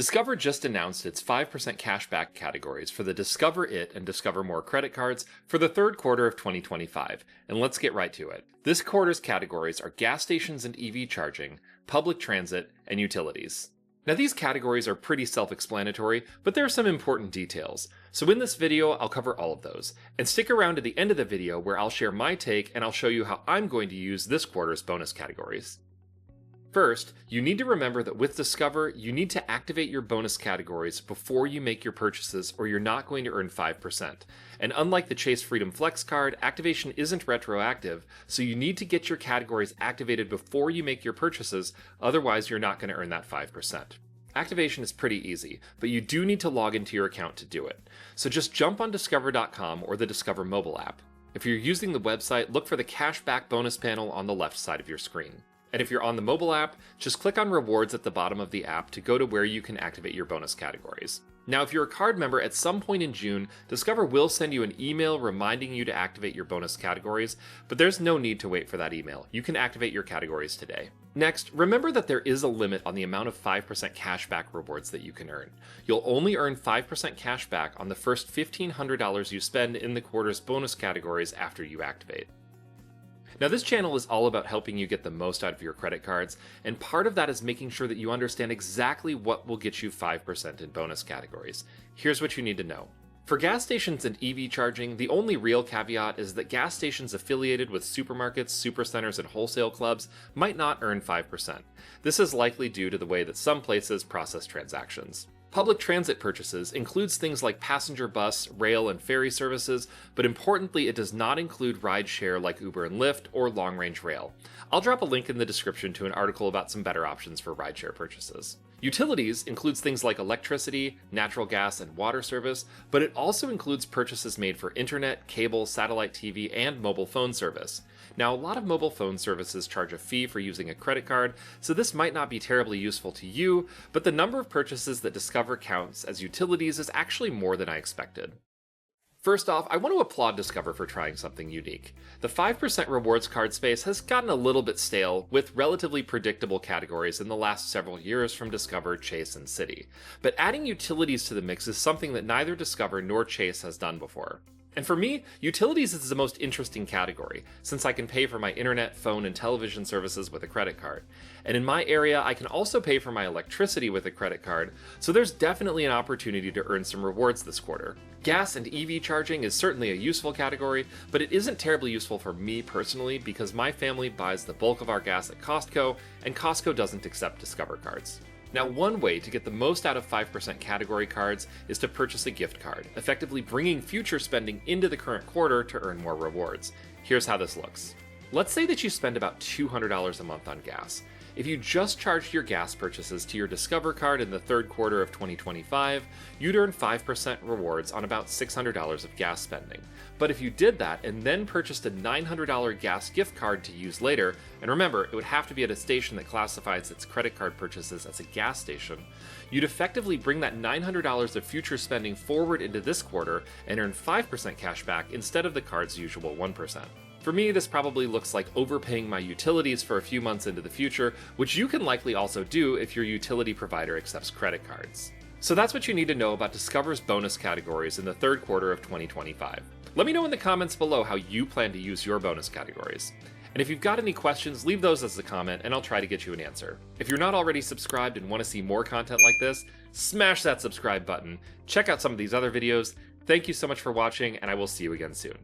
Discover just announced its 5% cashback categories for the Discover It and Discover More credit cards for the third quarter of 2025, and let's get right to it. This quarter's categories are gas stations and EV charging, public transit, and utilities. Now these categories are pretty self-explanatory, but there are some important details. So in this video, I'll cover all of those. And stick around to the end of the video where I'll share my take and I'll show you how I'm going to use this quarter's bonus categories. First, you need to remember that with Discover, you need to activate your bonus categories before you make your purchases or you're not going to earn 5%. And unlike the Chase Freedom Flex card, activation isn't retroactive, so you need to get your categories activated before you make your purchases, otherwise you're not going to earn that 5%. Activation is pretty easy, but you do need to log into your account to do it. So just jump on discover.com or the Discover mobile app. If you're using the website, look for the cashback bonus panel on the left side of your screen. And if you're on the mobile app, just click on Rewards at the bottom of the app to go to where you can activate your bonus categories. Now, if you're a card member, at some point in June, Discover will send you an email reminding you to activate your bonus categories, but there's no need to wait for that email. You can activate your categories today. Next, remember that there is a limit on the amount of 5% cashback rewards that you can earn. You'll only earn 5% cashback on the first $1,500 you spend in the quarter's bonus categories after you activate. Now this channel is all about helping you get the most out of your credit cards, and part of that is making sure that you understand exactly what will get you 5% in bonus categories. Here's what you need to know. For gas stations and EV charging, the only real caveat is that gas stations affiliated with supermarkets, supercenters, and wholesale clubs might not earn 5%. This is likely due to the way that some places process transactions. Public transit purchases includes things like passenger bus, rail, and ferry services, but importantly, it does not include rideshare like Uber and Lyft or long-range rail. I'll drop a link in the description to an article about some better options for rideshare purchases. Utilities includes things like electricity, natural gas, and water service, but it also includes purchases made for internet, cable, satellite TV, and mobile phone service. Now, a lot of mobile phone services charge a fee for using a credit card, so this might not be terribly useful to you, but the number of purchases that Discover counts as utilities is actually more than I expected. First off, I want to applaud Discover for trying something unique. The 5% rewards card space has gotten a little bit stale, with relatively predictable categories in the last several years from Discover, Chase, and Citi. But adding utilities to the mix is something that neither Discover nor Chase has done before. And for me, utilities is the most interesting category, since I can pay for my internet, phone, and television services with a credit card. And in my area, I can also pay for my electricity with a credit card, so there's definitely an opportunity to earn some rewards this quarter. Gas and EV charging is certainly a useful category, but it isn't terribly useful for me personally because my family buys the bulk of our gas at Costco, and Costco doesn't accept Discover cards. Now, one way to get the most out of 5% category cards is to purchase a gift card, effectively bringing future spending into the current quarter to earn more rewards. Here's how this looks. Let's say that you spend about $200 a month on gas. If you just charged your gas purchases to your Discover card in the third quarter of 2025, you'd earn 5% rewards on about $600 of gas spending. But if you did that and then purchased a $900 gas gift card to use later, and remember, it would have to be at a station that classifies its credit card purchases as a gas station, you'd effectively bring that $900 of future spending forward into this quarter and earn 5% cash back instead of the card's usual 1%. For me, this probably looks like overpaying my utilities for a few months into the future, which you can likely also do if your utility provider accepts credit cards. So that's what you need to know about Discover's bonus categories in the third quarter of 2025. Let me know in the comments below how you plan to use your bonus categories. And if you've got any questions, leave those as a comment and I'll try to get you an answer. If you're not already subscribed and want to see more content like this, smash that subscribe button. Check out some of these other videos. Thank you so much for watching, and I will see you again soon.